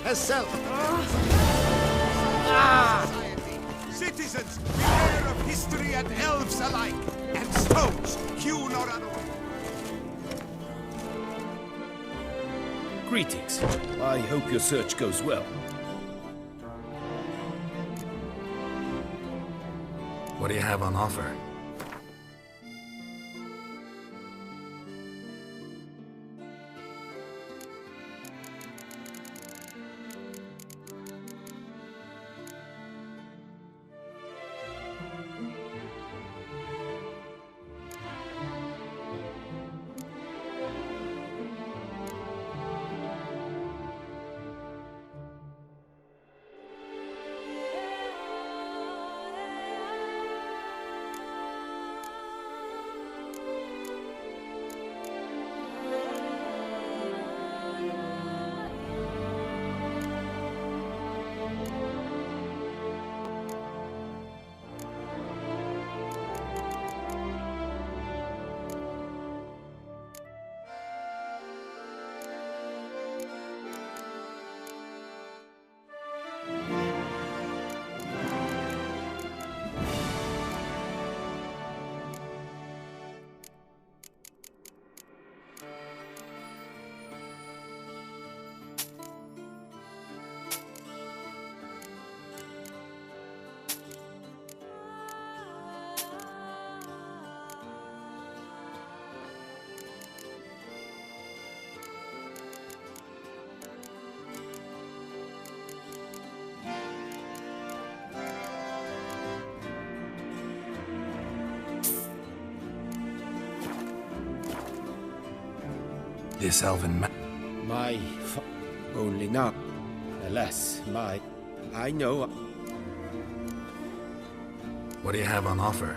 herself. Citizens, beware of history and elves alike, and stones, hewn or otherwise. Greetings. I hope your search goes well. What do you have on offer? This elven man. Only now. Alas, I know. What do you have on offer?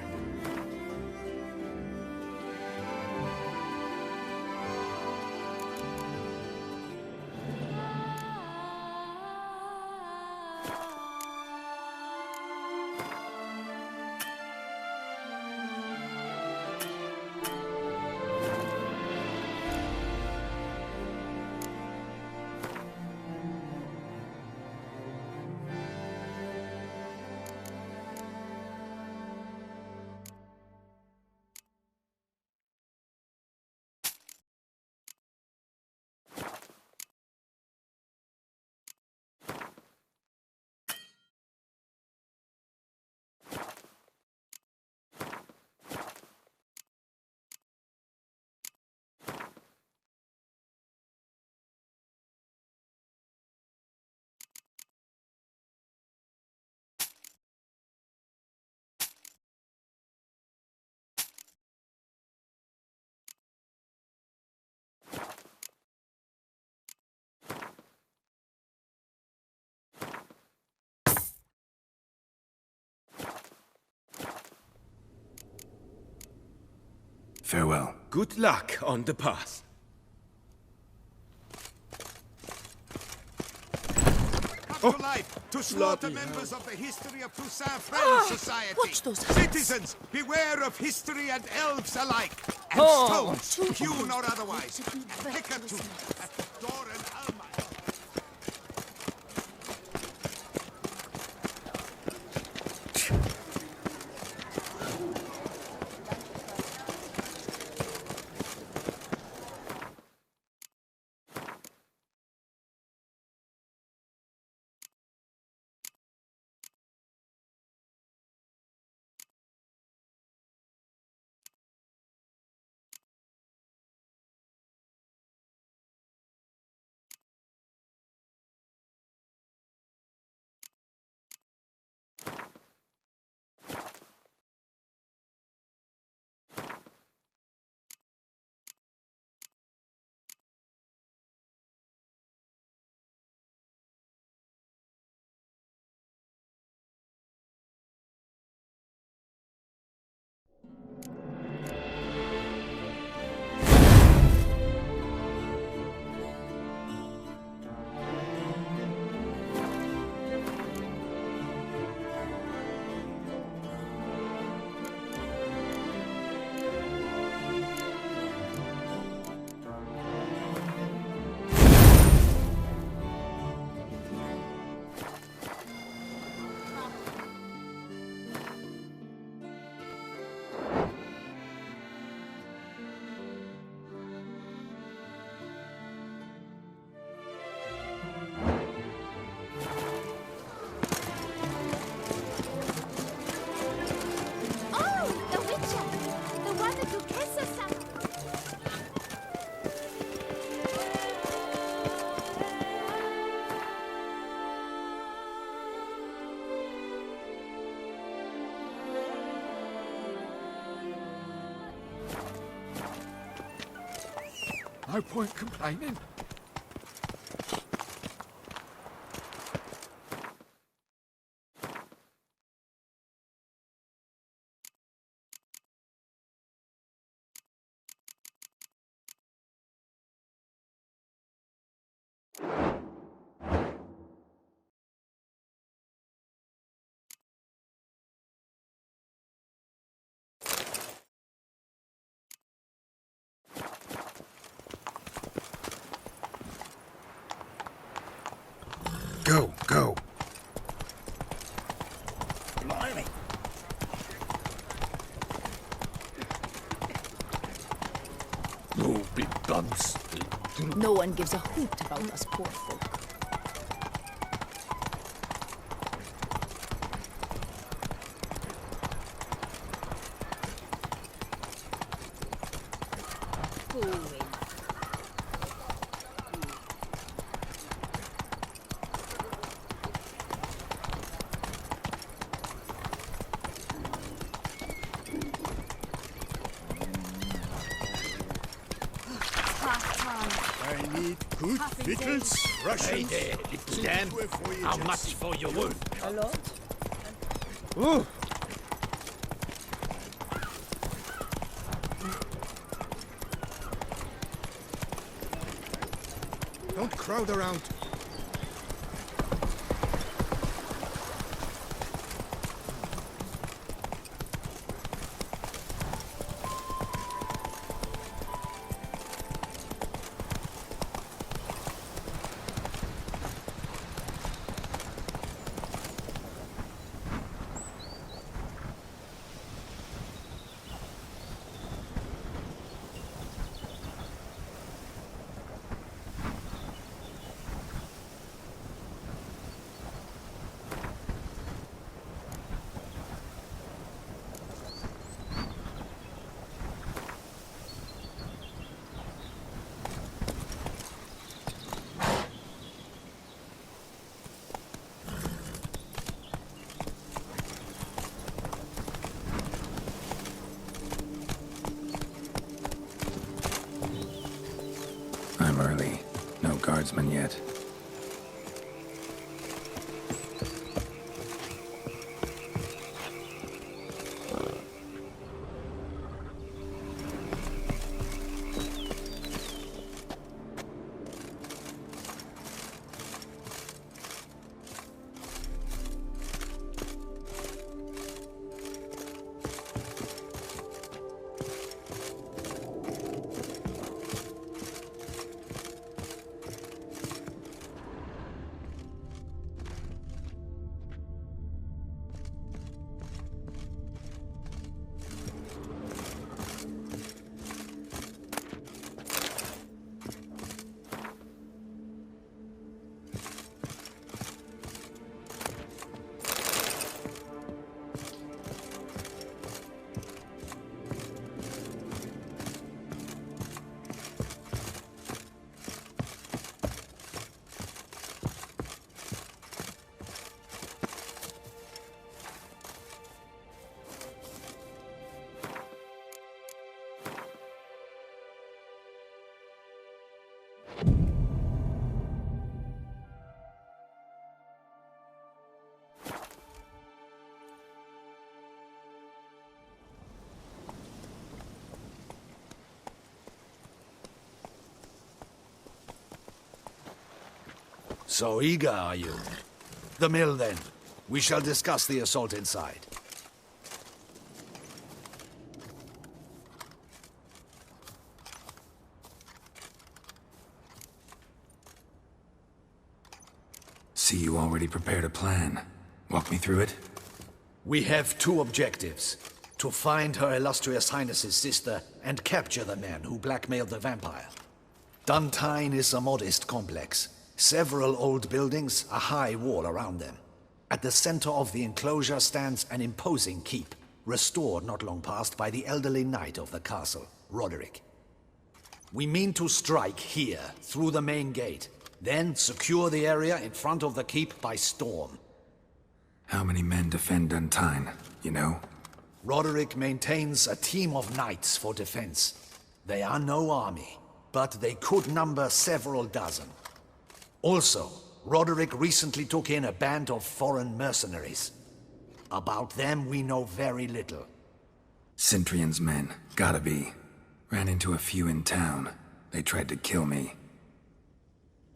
Farewell. Good luck on the path. Come to life to slaughter members of the History of Toussaint Friends Society. Watch those hands. Citizens, beware of history and elves alike, and stones, hewn or otherwise, and pick a tooth at the door and No point complaining. Go, go. Blimey. Oh, big bumps. No one gives a hoot about us poor folk. I need good victuals, Hey Russians. there, little damn. How much for your wood? A lot? Ooh. Don't crowd around. I'm early. No guardsmen yet. So eager, are you? The mill, then. We shall discuss the assault inside. See, you already prepared a plan. Walk me through it. We have two objectives. To find Her Illustrious Highness's sister and capture the man who blackmailed the vampire. Duntine is a modest complex. Several old buildings, a high wall around them. At the center of the enclosure stands an imposing keep, restored not long past by the elderly knight of the castle, Roderick. We mean to strike here, through the main gate, then secure the area in front of the keep by storm. How many men defend Duntine, you know? Roderick maintains a team of knights for defense. They are no army, but they could number several dozen. Also, Roderick recently took in a band of foreign mercenaries. About them, we know very little. Cintrian's men, gotta be. Ran into a few in town. They tried to kill me.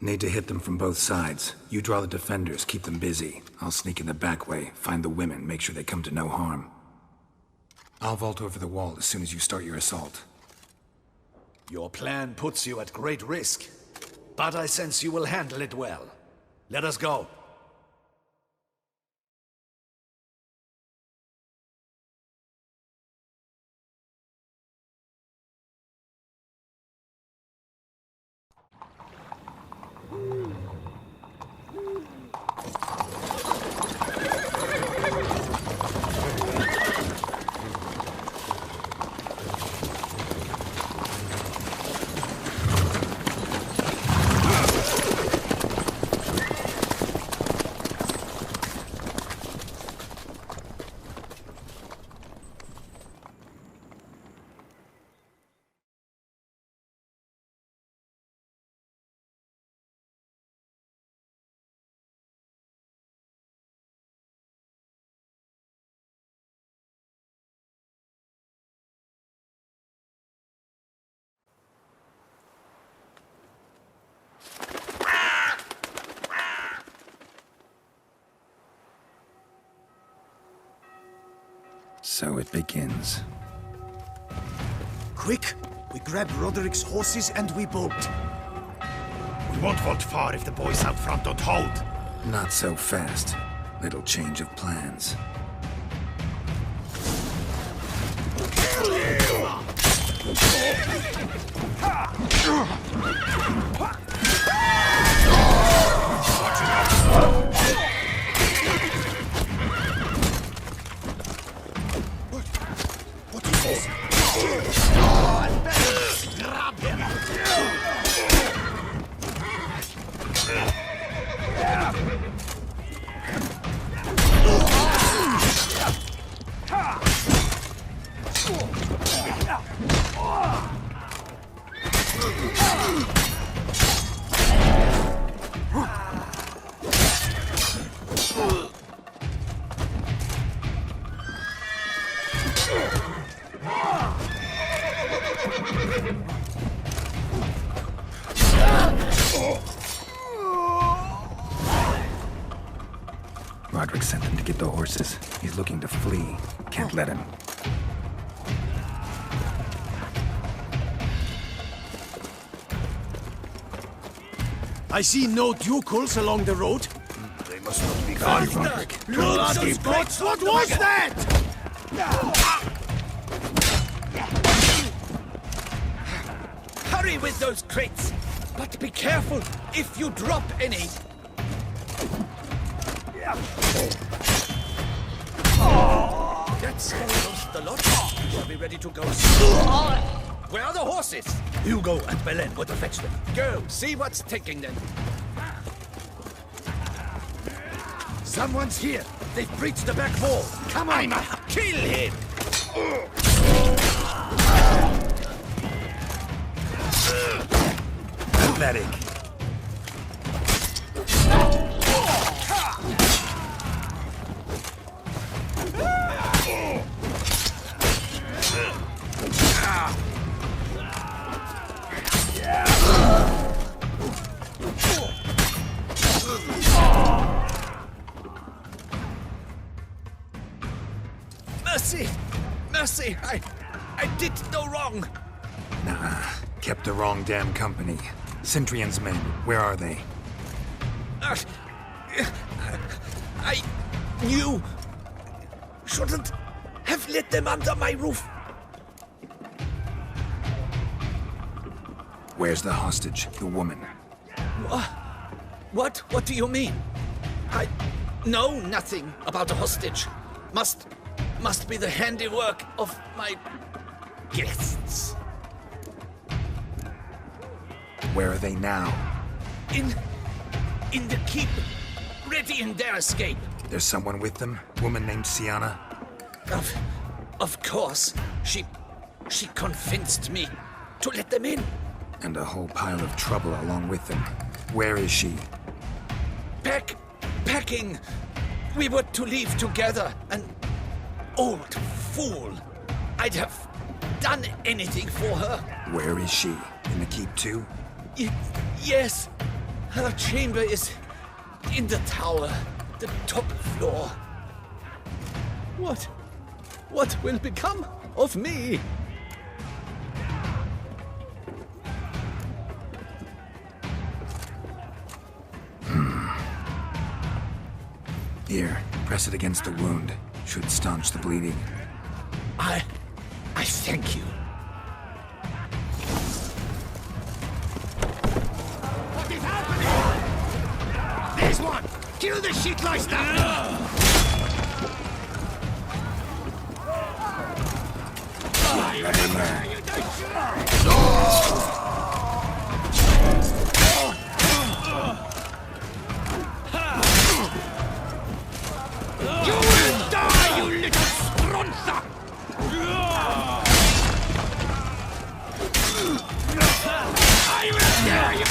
Need to hit them from both sides. You draw the defenders, keep them busy. I'll sneak in the back way, find the women, make sure they come to no harm. I'll vault over the wall as soon as you start your assault. Your plan puts you at great risk, but I sense you will handle it well. Let us go. So it begins. Quick! We grab Roderick's horses and we bolt. We won't vault far if the boys out front don't hold. Not so fast. Little change of plans. What is this? Grab him! Roderick sent them to get the horses. He's looking to flee. Can't let him. I see no ducals along the road. They must not be Bye, Roderick. Bloody gods, what was that? Hurry with those crates! But be careful if you drop any. That's almost the lot. Shall be ready to go soon. Where are the horses? Hugo and Belen go to fetch them. Go, see what's taking them. Someone's here. They've breached the back wall. Come on! Kill him! Pathetic. Mercy! Mercy! I did no wrong! Nah, kept the wrong damn company. Cintrian's men, where are they? I knew... shouldn't have let them under my roof. Where's the hostage, the woman? What? What do you mean? I know nothing about a hostage. Must be the handiwork of my guests. Where are they now? In the keep, ready in their escape. There's someone with them? Woman named Sienna? Of course, she convinced me to let them in. And a whole pile of trouble along with them. Where is she? Packing. We were to leave together. An old fool. I'd have done anything for her. Where is she? In the keep too? Yes. Her chamber is in the tower. The top floor. What will become of me? Here, press it against the wound. Should staunch the bleeding. I thank you. What is happening? There's one! Kill the shit now! You will die, you little stronza! I will tear you!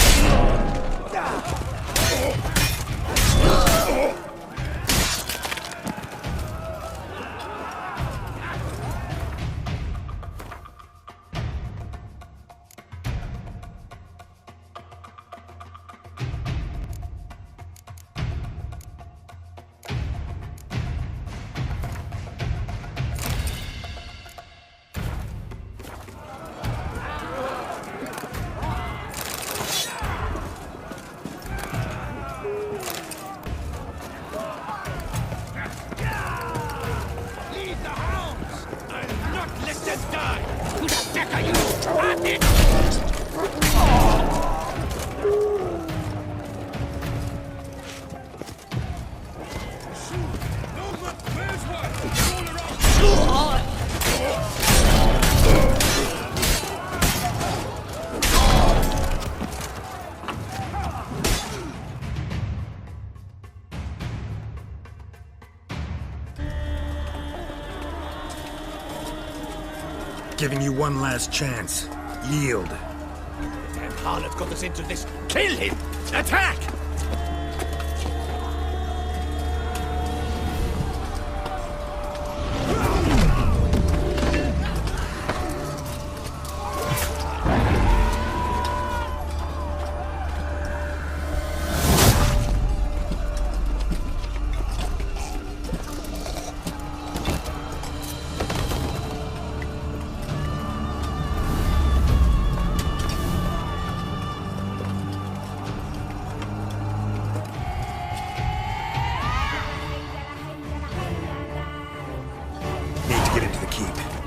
Giving you one last chance. Yield. Damn harlot got us into this. Kill him! Attack!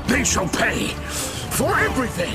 They shall pay for everything!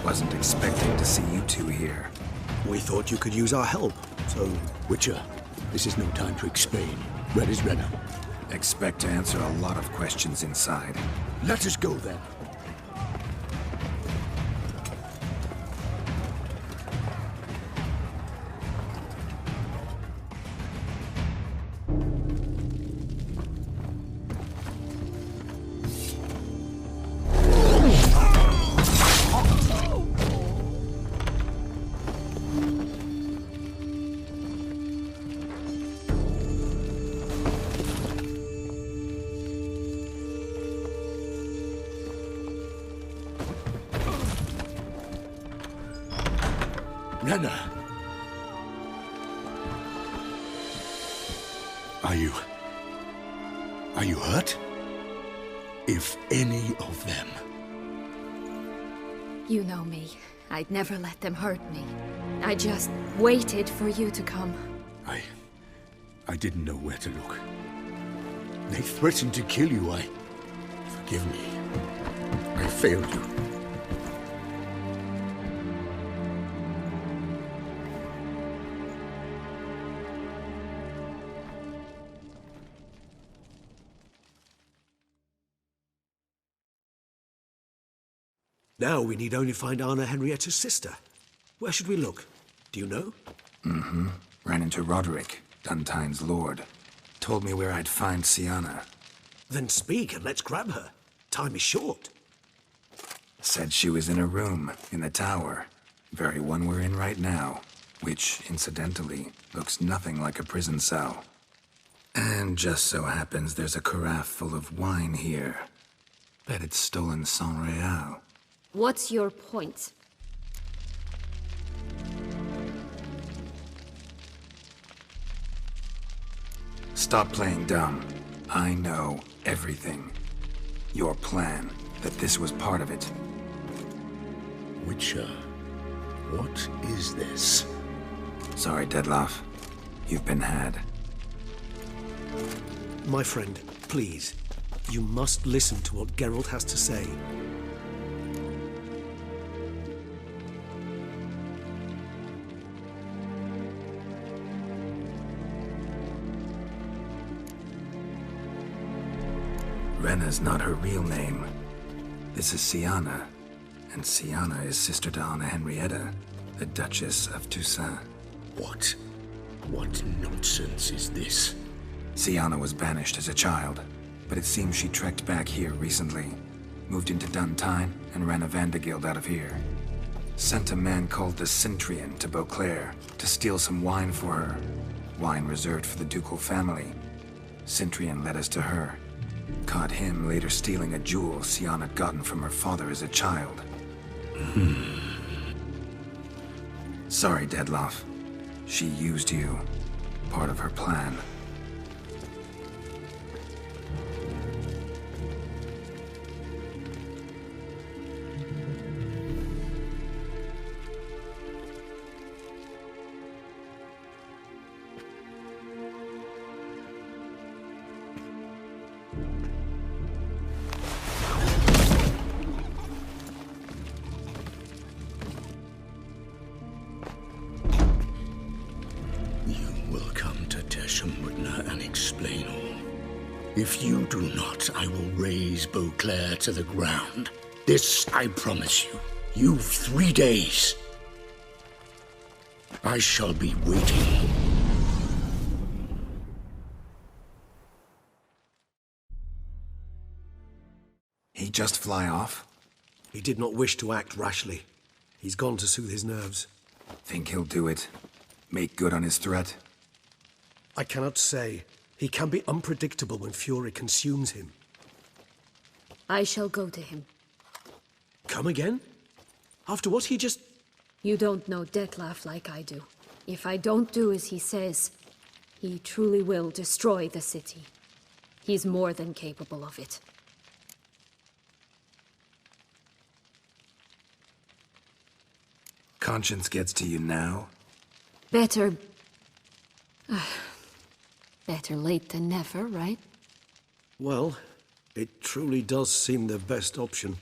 Wasn't expecting to see you two here. We thought you could use our help. So, Witcher, this is no time to explain. Red is redder. Expect to answer a lot of questions inside. Let us go then. Nana. Are you hurt? If any of them. You know me. I'd never let them hurt me. I just waited for you to come. I didn't know where to look. They threatened to kill you. Forgive me. I failed you. Now we need only find Anna Henrietta's sister. Where should we look? Do you know? Mm-hmm. Ran into Roderick, Duntine's lord. Told me where I'd find Cianna. Then speak and let's grab her. Time is short. Said she was in a room in the tower. Very one we're in right now. Which, incidentally, looks nothing like a prison cell. And just so happens there's a carafe full of wine here. Bet it's stolen sans real. What's your point? Stop playing dumb. I know everything. Your plan, that this was part of it. Witcher, what is this? Sorry, Dettlaff. You've been had. My friend, please. You must listen to what Geralt has to say. Renna's not her real name. This is Cianna. And Cianna is sister to Anna Henrietta, the Duchess of Toussaint. What nonsense is this? Cianna was banished as a child, but it seems she trekked back here recently. Moved into Duntine and ran a Vandergild out of here. Sent a man called the Cintrian to Beauclair to steal some wine for her. Wine reserved for the ducal family. Cintrian led us to her. Caught him later stealing a jewel Cianna had gotten from her father as a child. Sorry, Dettlaff. She used you. Part of her plan. If you do not, I will raise Beauclair to the ground. This I promise you. You've 3 days. I shall be waiting. He just fly off? He did not wish to act rashly. He's gone to soothe his nerves. Think he'll do it? Make good on his threat? I cannot say. He can be unpredictable when fury consumes him. I shall go to him. Come again? After what he just... You don't know Dettlaff like I do. If I don't do as he says, he truly will destroy the city. He's more than capable of it. Conscience gets to you now? Better late than never, right? Well, it truly does seem the best option.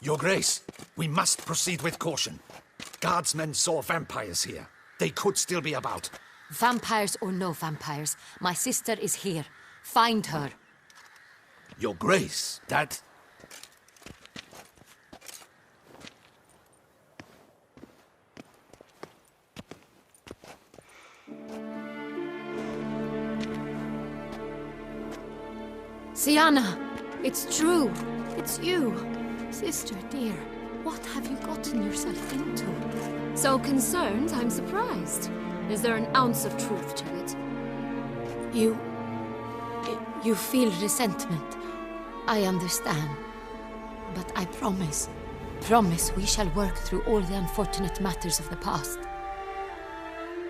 Your Grace, we must proceed with caution. Guardsmen saw vampires here. They could still be about. Vampires or no vampires, my sister is here. Find her. Your Grace, that... Cianna! It's true! It's you! Sister, dear, what have you gotten yourself into? So concerned, I'm surprised. Is there an ounce of truth to it? You feel resentment. I understand. But I promise, Promise we shall work through all the unfortunate matters of the past.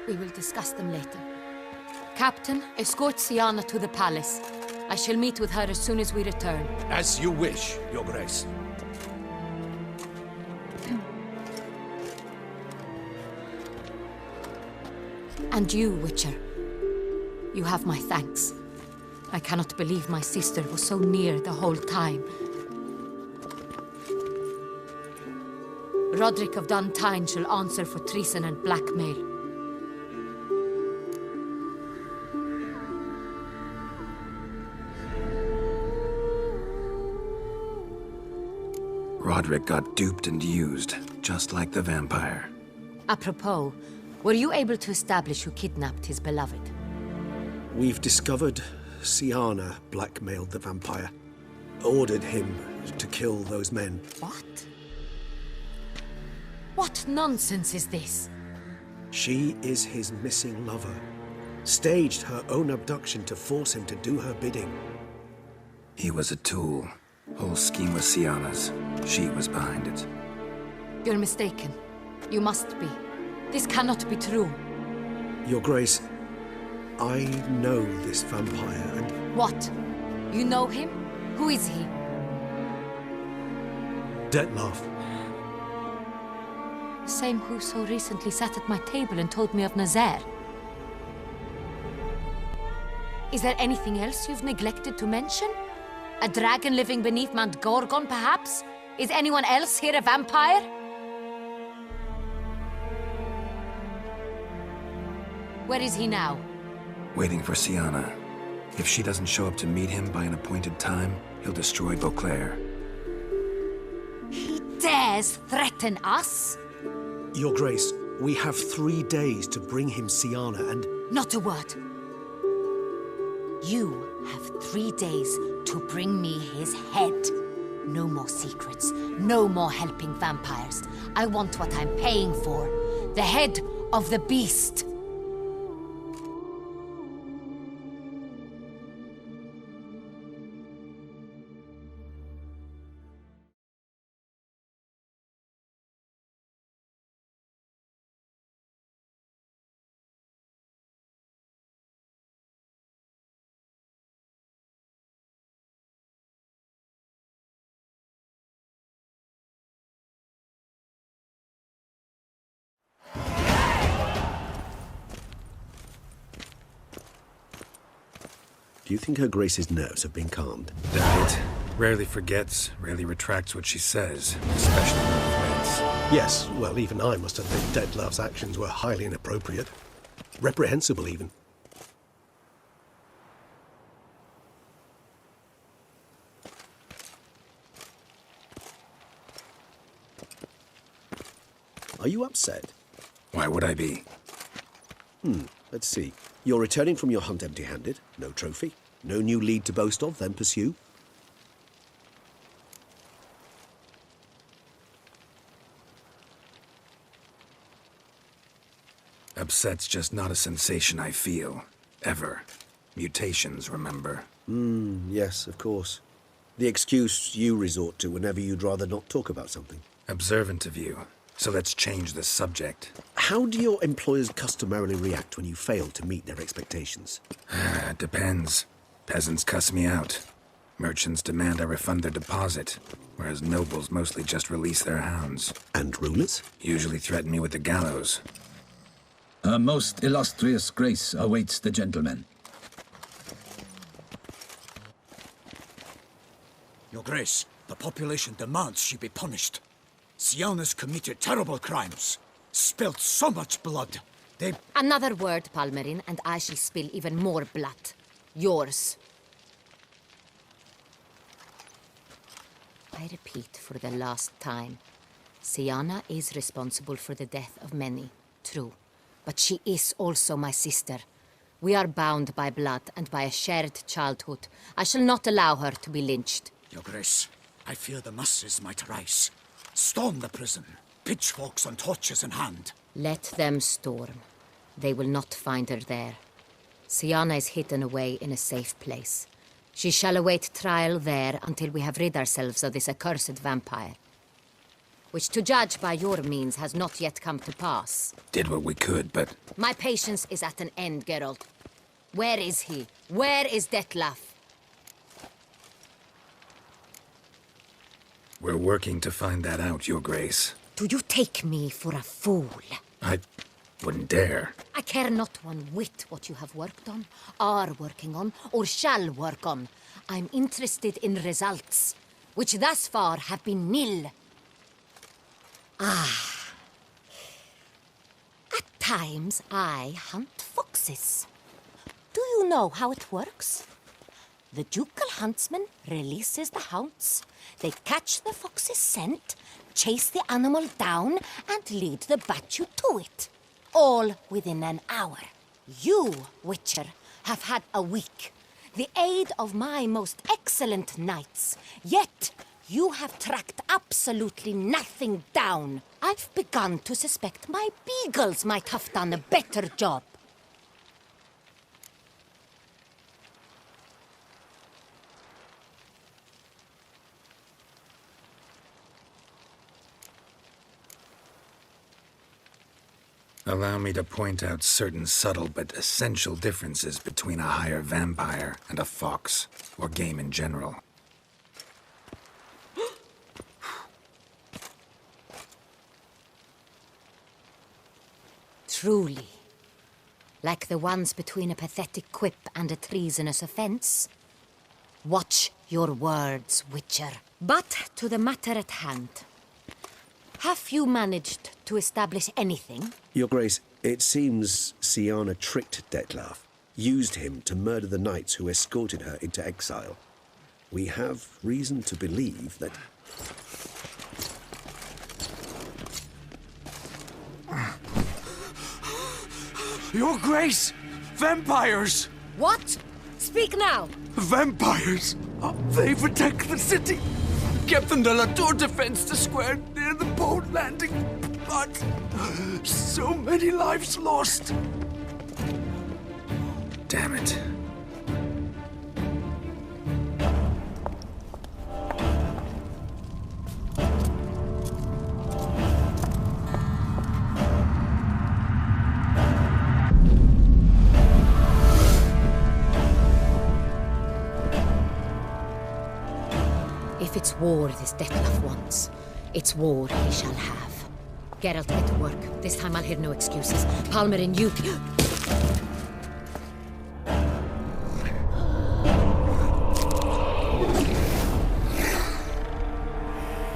We will discuss them later. Captain, escort Cianna to the palace. I shall meet with her as soon as we return. As you wish, Your Grace. And you, Witcher. You have my thanks. I cannot believe my sister was so near the whole time. Roderick of Duntine shall answer for treason and blackmail. Roderick got duped and used, just like the vampire. Apropos, were you able to establish who kidnapped his beloved? We've discovered Cianna blackmailed the vampire. Ordered him to kill those men. What? What nonsense is this? She is his missing lover. Staged her own abduction to force him to do her bidding. He was a tool. Whole scheme was Cianna's. She was behind it. You're mistaken. You must be. This cannot be true. Your Grace, I know this vampire and... What? You know him? Who is he? Dettlaff. The same who so recently sat at my table and told me of Nazaire. Is there anything else you've neglected to mention? A dragon living beneath Mount Gorgon, perhaps? Is anyone else here a vampire? Where is he now? Waiting for Cianna. If she doesn't show up to meet him by an appointed time, he'll destroy Beauclair. He dares threaten us? Your Grace, we have 3 days to bring him Cianna and... Not a word. You have 3 days to bring me his head. No more secrets. No more helping vampires. I want what I'm paying for. The head of the beast. Do you think Her Grace's nerves have been calmed? Doubt it. Rarely forgets, rarely retracts what she says, especially when threats. Yes, well, even I must admit Dettlaff's actions were highly inappropriate. Reprehensible, even. Are you upset? Why would I be? Let's see. You're returning from your hunt empty-handed. No trophy. No new lead to boast of, then pursue. Upset's just not a sensation I feel. Ever. Mutations, remember? Yes, of course. The excuse you resort to whenever you'd rather not talk about something. Observant of you. So let's change the subject. How do your employers customarily react when you fail to meet their expectations? Depends. Peasants cuss me out. Merchants demand I refund their deposit, whereas nobles mostly just release their hounds. And rulers? Usually threaten me with the gallows. Her most illustrious grace awaits the gentleman. Your Grace, the population demands she be punished. Cianna's committed terrible crimes. Spilt so much blood. They... Another word, Palmerin, and I shall spill even more blood. Yours. I repeat for the last time. Cianna is responsible for the death of many, true. But she is also my sister. We are bound by blood and by a shared childhood. I shall not allow her to be lynched. Your Grace, I fear the masses might rise. Storm the prison, pitchforks and torches in hand. Let them storm. They will not find her there. Cianna is hidden away in a safe place. She shall await trial there until we have rid ourselves of this accursed vampire. which to judge by your means has not yet come to pass. Did what we could, but My patience is at an end, Geralt. Where is he? Where is Dettlaff? we're working to find that out, Your Grace. Do you take me for a fool? I wouldn't dare. I care not one whit what you have worked on, are working on, or shall work on. I'm interested in results, which thus far have been nil. At times, I hunt foxes. Do you know how it works? The ducal huntsman releases the hounds. They catch the fox's scent, chase the animal down, and lead the battue to it. All within an hour. You, Witcher, have had a week. The aid of my most excellent knights. Yet, you have tracked absolutely nothing down. I've begun to suspect my beagles might have done a better job. Allow me to point out certain subtle but essential differences between a higher vampire and a fox, or game in general. Truly. Like the ones between a pathetic quip and a treasonous offense. Watch your words, Witcher. But to the matter at hand. Have you managed to establish anything? Your Grace, it seems Cianna tricked Dettlaff, used him to murder the knights who escorted her into exile. We have reason to believe that... Your Grace! Vampires! What? Speak now! Vampires! They protect the city! Captain de la Tour defends the square near the boat landing, but so many lives lost. Damn it. If it's war this Dettlaff wants, it's war he shall have. Geralt, get to work. This time I'll hear no excuses. Palmer and you...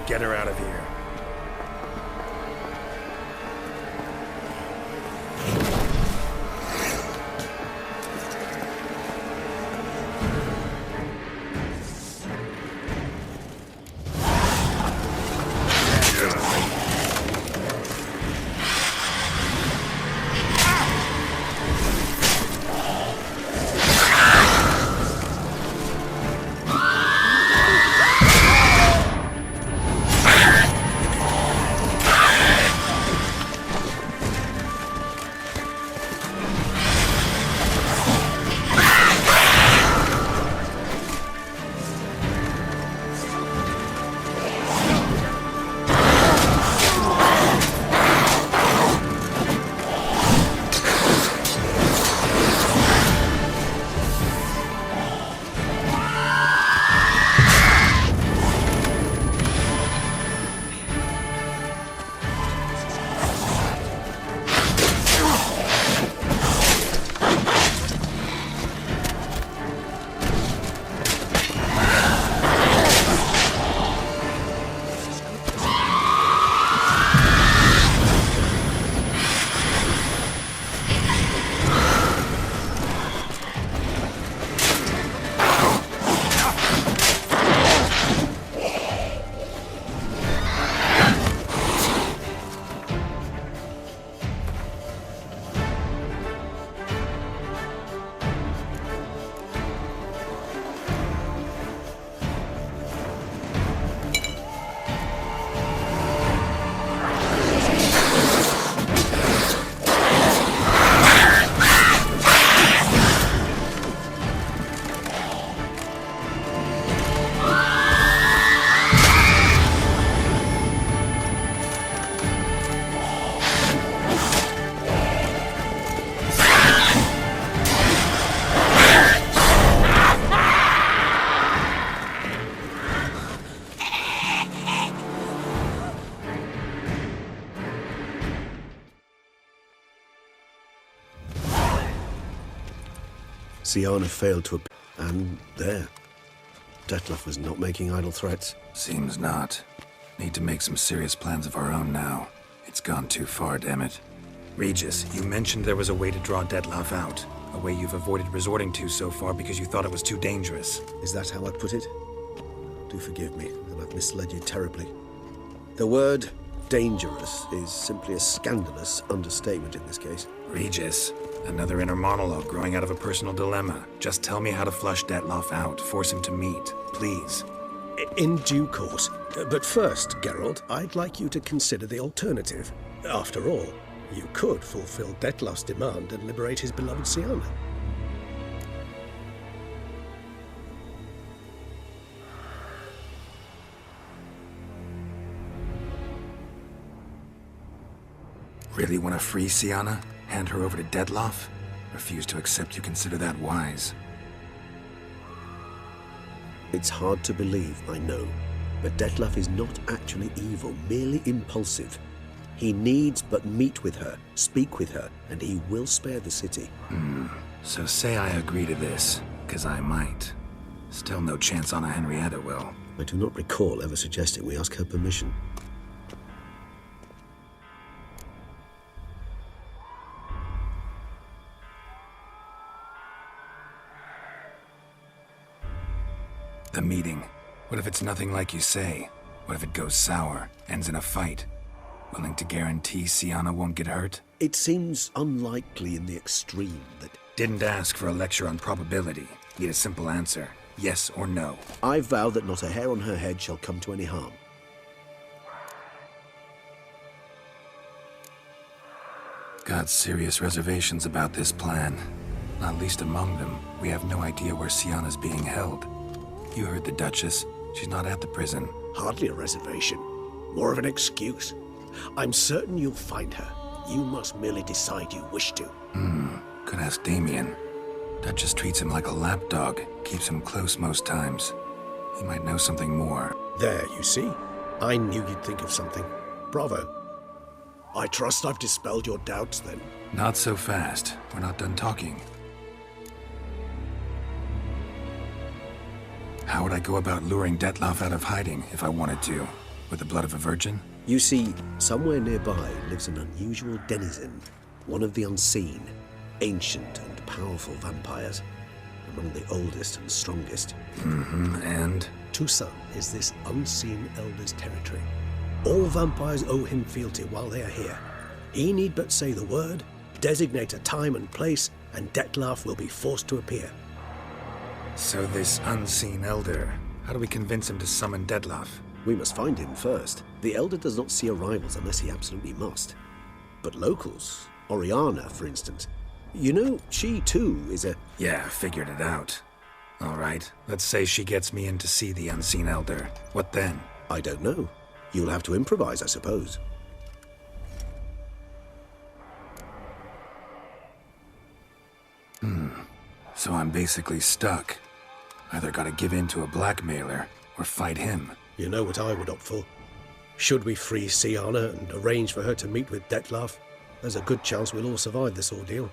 Get her out of here. Siana failed to and there. Dettlaff was not making idle threats. Seems not. Need to make some serious plans of our own now. It's gone too far, damn it. Regis, you mentioned there was a way to draw Dettlaff out. A way you've avoided resorting to so far because you thought it was too dangerous. Is that how I put it? Do forgive me that I've misled you terribly. The word dangerous is simply a scandalous understatement in this case. Regis, another inner monologue growing out of a personal dilemma. Just tell me how to flush Dettlaff out, force him to meet, please. In due course. But first, Geralt, I'd like you to consider the alternative. After all, you could fulfill Dettlaff's demand and liberate his beloved Siana. Really want to free Siana? Hand her over to Dettlaff? Refuse to accept you consider that wise. It's hard to believe, I know, but Dettlaff is not actually evil, merely impulsive. He needs but meet with her, speak with her, and he will spare the city. So say I agree to this, 'cause I might. Still no chance Anna Henrietta will. I do not recall ever suggesting we ask her permission. The meeting. What if it's nothing like you say? What if it goes sour, ends in a fight? Willing to guarantee Siana won't get hurt? It seems unlikely in the extreme that... Didn't ask for a lecture on probability. Need a simple answer. Yes or no. I vow that not a hair on her head shall come to any harm. Got serious reservations about this plan. Not least among them, we have no idea where Siana's being held. You heard the Duchess. She's not at the prison. Hardly a reservation. More of an excuse. I'm certain you'll find her. You must merely decide you wish to. Could ask Damien. Duchess treats him like a lapdog. Keeps him close most times. He might know something more. There, you see? I knew you'd think of something. Bravo. I trust I've dispelled your doubts, then. Not so fast. We're not done talking. How would I go about luring Dettlaff out of hiding if I wanted to? With the blood of a virgin? You see, somewhere nearby lives an unusual denizen. One of the unseen. Ancient and powerful vampires. Among the oldest and strongest. And? Toussaint is this unseen elder's territory. All vampires owe him fealty while they are here. He need but say the word, designate a time and place, and Dettlaff will be forced to appear. So this unseen elder, how do we convince him to summon Dettlaff? We must find him first. The elder does not see arrivals unless he absolutely must. But locals, Oriana, for instance, you know, she too is a... Yeah, figured it out. All right, let's say she gets me in to see the unseen elder. What then? I don't know. You'll have to improvise, I suppose. So I'm basically stuck. Either gotta give in to a blackmailer, or fight him. You know what I would opt for. Should we free Siana and arrange for her to meet with Dettlaff, there's a good chance we'll all survive this ordeal.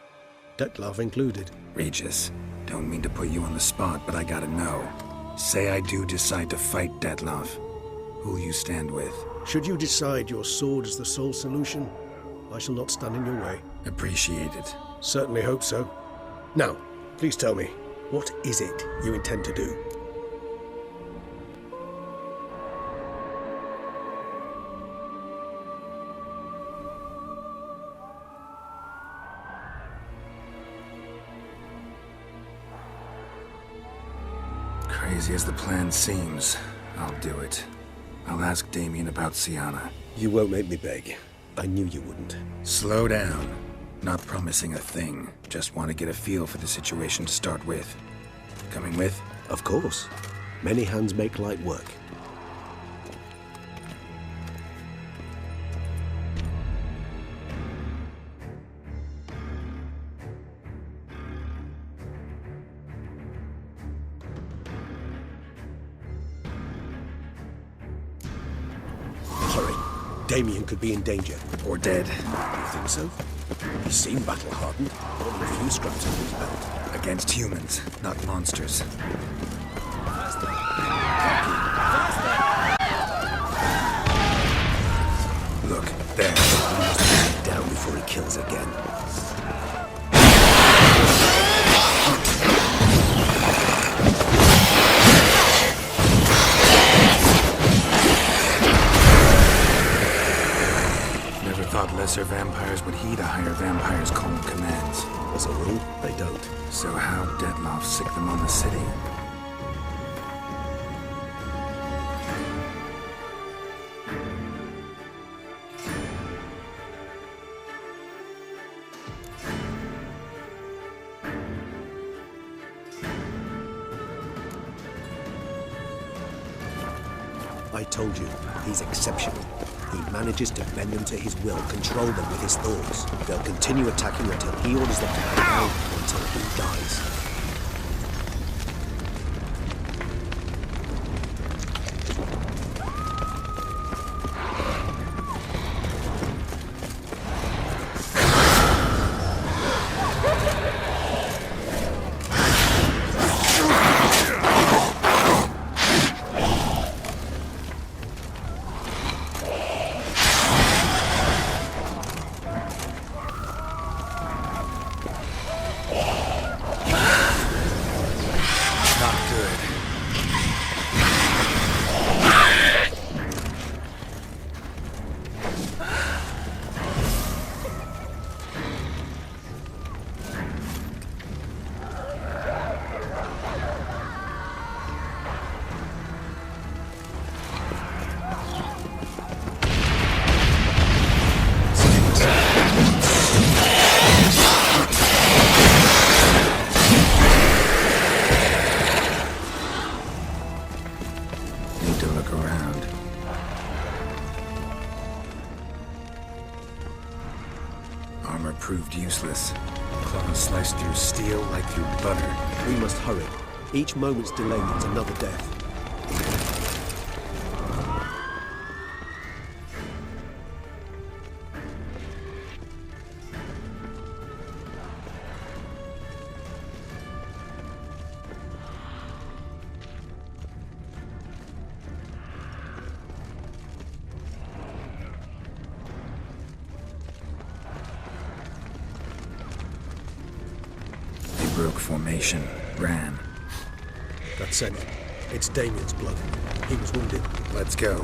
Dettlaff included. Regis, don't mean to put you on the spot, but I gotta know. Say I do decide to fight Dettlaff. Who'll you stand with? Should you decide your sword is the sole solution, I shall not stand in your way. Appreciate it. Certainly hope so. Now, please tell me, what is it you intend to do? Crazy as the plan seems, I'll do it. I'll ask Damien about Siana. You won't make me beg. I knew you wouldn't. Slow down. Not promising a thing. Just want to get a feel for the situation to start with. Coming with? Of course. Many hands make light work. Hurry. Damien could be in danger. Or dead. You think so? He seemed battle-hardened, more than a few scraps under his belt. Against humans, not monsters. Look, there. He must put him down before he kills again. Never thought lesser vampires would heed a higher vampire's calm commands. As a rule, they don't. So how'd Dettlaff sick them on the city? I told you, he's exceptional. He manages to bend them to his will, control them with his thoughts. They'll continue attacking until he orders them to bow, until he dies. Proved useless. Claws sliced through steel like through butter. We must hurry. Each moment's delay means another death. Broke formation, ran. That's it. It's Damien's blood. He was wounded. Let's go.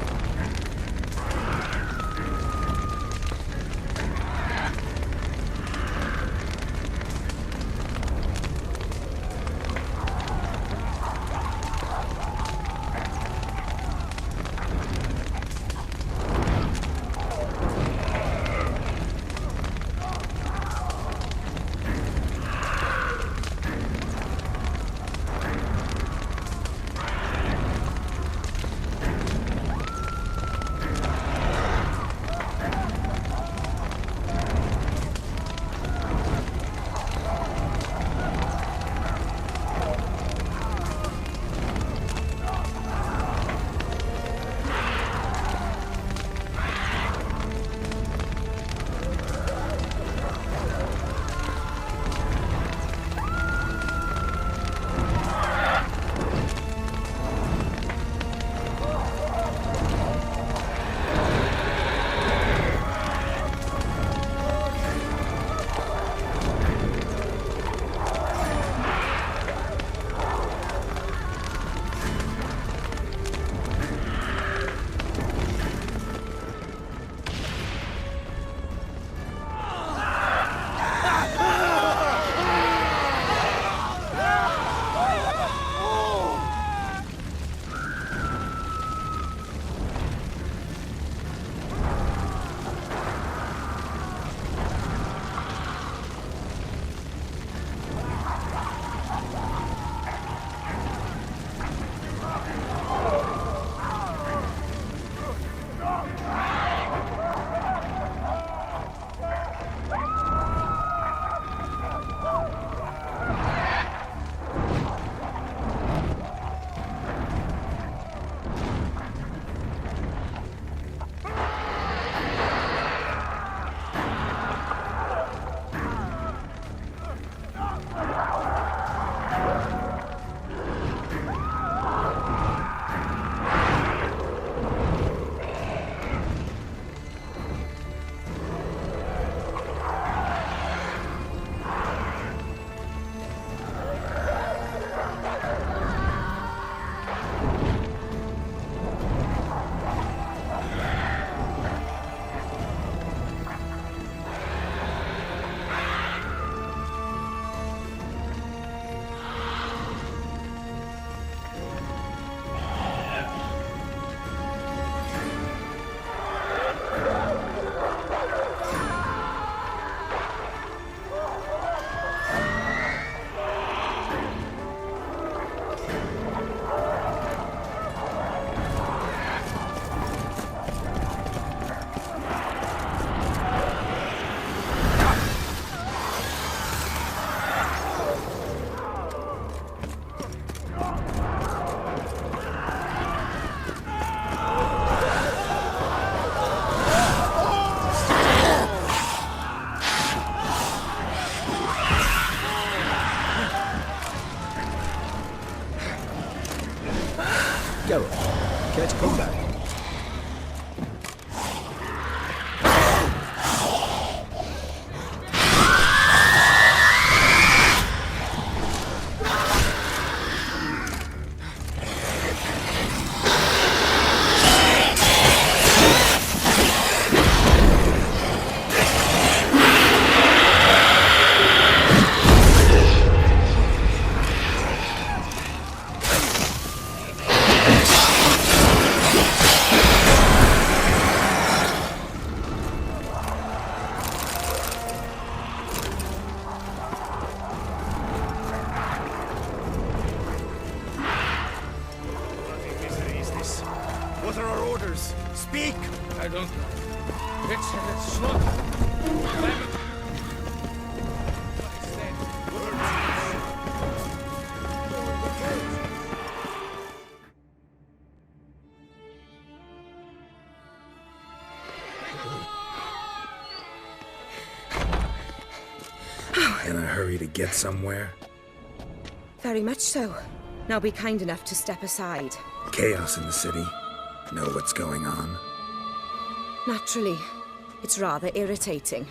Geralt, care to come back? In a hurry to get somewhere? Very much so. Now be kind enough to step aside. Chaos in the city. Know what's going on? Naturally. It's rather irritating.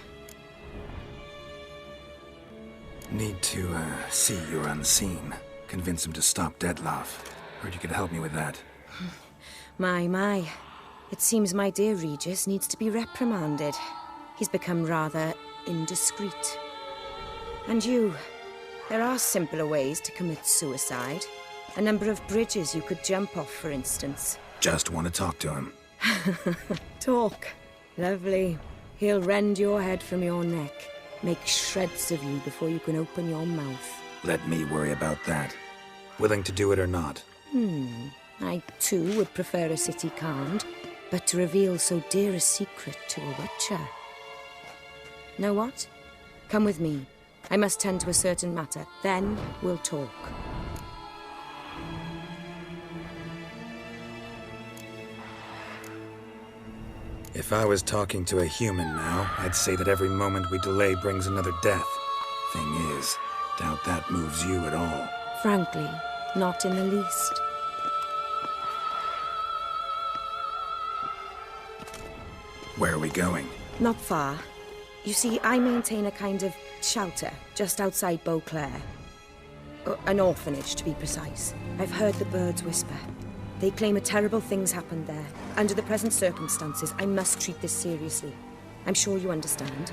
Need to, see you're unseen. Convince him to stop Dettlaff. Heard you could help me with that. My. It seems my dear Regis needs to be reprimanded. He's become rather indiscreet. And you, there are simpler ways to commit suicide. A number of bridges you could jump off, for instance. Just want to talk to him. Talk. Lovely. He'll rend your head from your neck. Make shreds of you before you can open your mouth. Let me worry about that. Willing to do it or not? I too would prefer a city calmed, but to reveal so dear a secret to a witcher. Know what? Come with me. I must tend to a certain matter. Then we'll talk. If I was talking to a human now, I'd say that every moment we delay brings another death. Thing is, doubt that moves you at all. Frankly, not in the least. Where are we going? Not far. You see, I maintain a kind of shelter just outside Beauclair. An orphanage, to be precise. I've heard the birds whisper. They claim a terrible thing's happened there. Under the present circumstances, I must treat this seriously. I'm sure you understand.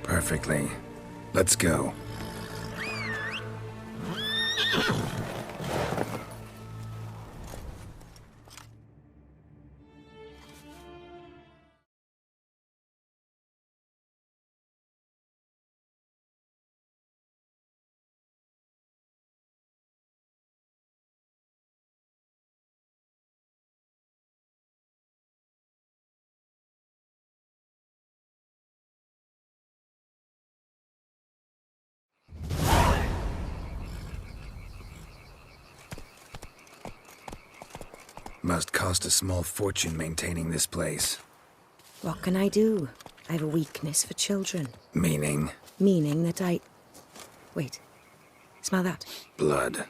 Perfectly. Let's go. Must cost a small fortune maintaining this place. What can I do? I have a weakness for children. Meaning? Meaning that I... Wait. Smell that? Blood.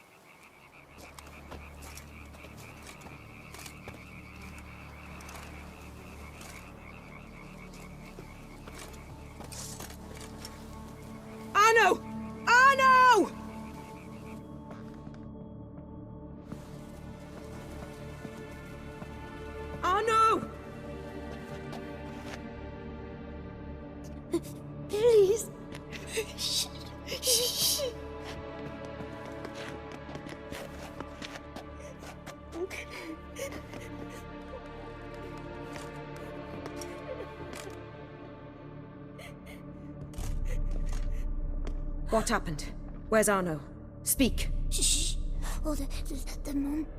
Arno! Arno! Arno! Please. What happened? Where's Arno? Speak. Shh. Oh, the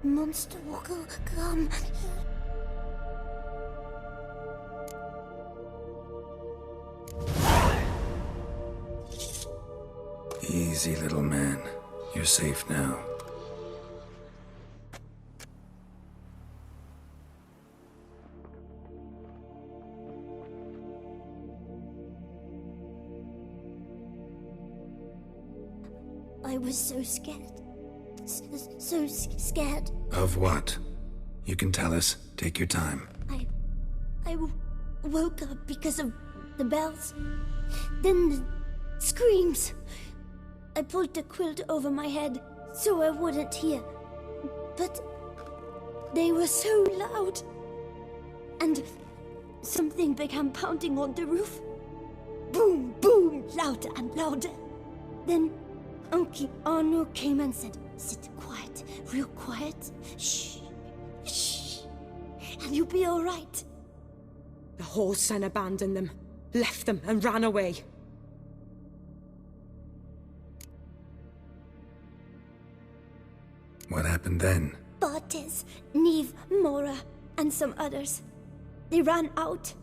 monster will come. Easy, little man. You're safe now. I was so scared. so scared. Of what? You can tell us. Take your time. I woke up because of the bells. Then the screams. I pulled the quilt over my head so I wouldn't hear. But they were so loud. And something began pounding on the roof. Boom, boom, louder and louder. Then Uncle Arno came and said, "Sit quiet, real quiet. Shh, shh, and you'll be all right." The whoreson abandoned them, left them and ran away. What happened then? Bartes, Neve, Mora, and some others. They ran out.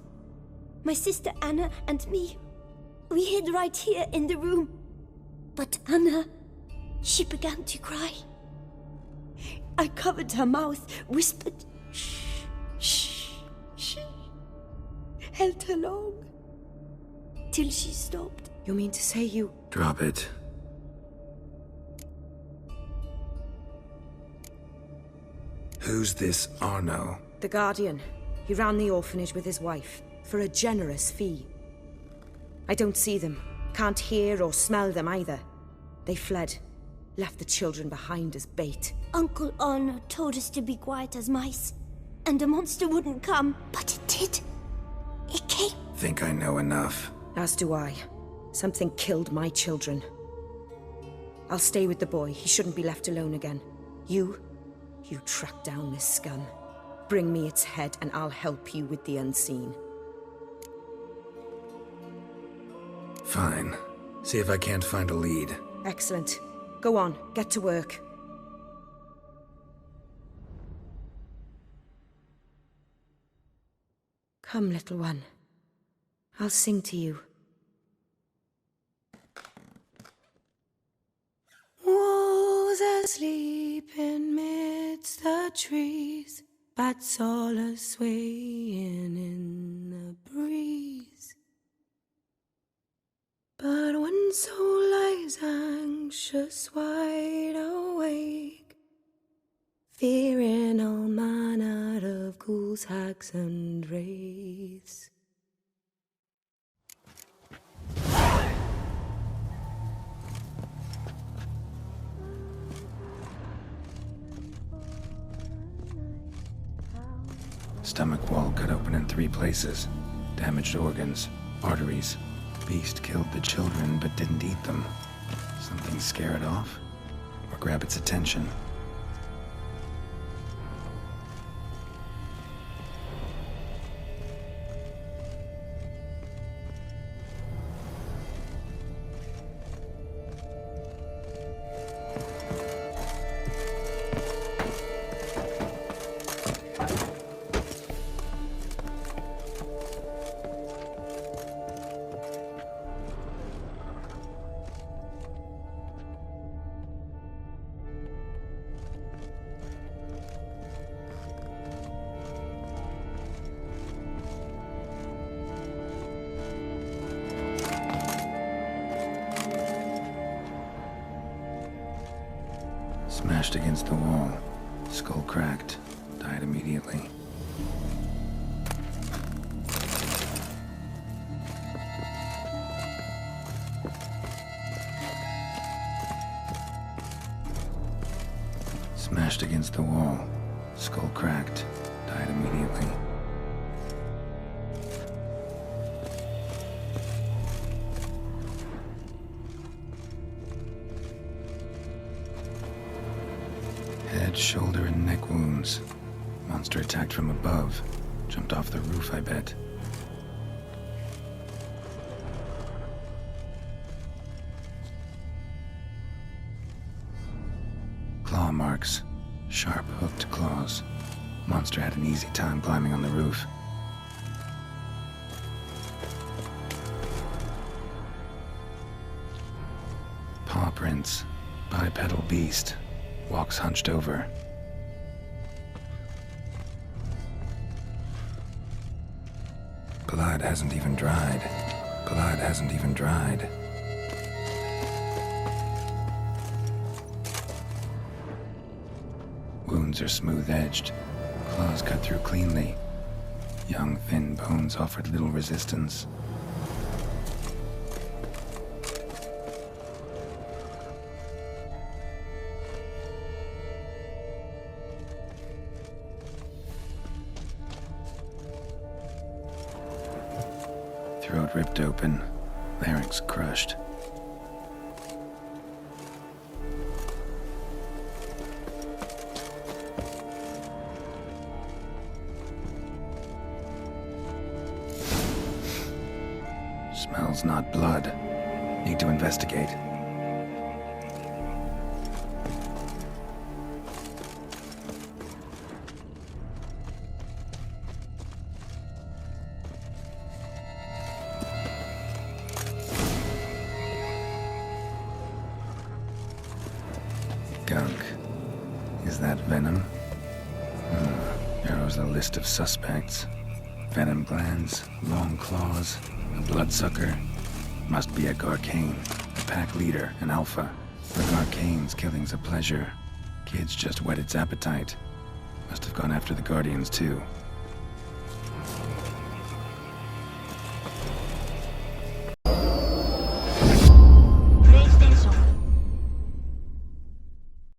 My sister Anna and me, we hid right here in the room. But Anna, she began to cry. I covered her mouth, whispered, "Shh, shh, shh." Held her long, till she stopped. You mean to say you... Drop it. Who's this Arno? The Guardian. He ran the orphanage with his wife, for a generous fee. I don't see them, can't hear or smell them either. They fled, left the children behind as bait. Uncle Arno told us to be quiet as mice, and the monster wouldn't come, but it did. It came. Think I know enough. As do I. Something killed my children. I'll stay with the boy. He shouldn't be left alone again. You track down this scum. Bring me its head and I'll help you with the unseen. Fine. See if I can't find a lead. Excellent. Go on, get to work. Come, little one. I'll sing to you. Wolves asleep in midst the trees, bats all a-swaying in the breeze. But one soul lies anxious, wide awake, fearing all manner of ghouls, hags, and wraiths. Stomach wall cut open in 3 places. Damaged organs, arteries. Beast killed the children but didn't eat them. Something scare it off? Or grab its attention? Smashed against the wall. Skull cracked. Died immediately. Smashed against the wall. Skull cracked. Died immediately. Head, shoulder, and neck wounds. Monster attacked from above. Jumped off the roof, I bet. Claw marks. Sharp, hooked claws. Monster had an easy time climbing on the roof. Paw prints. Bipedal beast. Walks hunched over. Blood hasn't even dried. Blood hasn't even dried. Wounds are smooth-edged. Claws cut through cleanly. Young, thin bones offered little resistance. Throat ripped open, larynx crushed. Smells not blood. Need to investigate. Gunk. Is that venom? Narrows the list of suspects. Venom glands, long claws, a bloodsucker. Must be a Garcane, a pack leader, an alpha. For Garcane's killing's a pleasure. Kid's just whet its appetite. Must have gone after the Guardians too.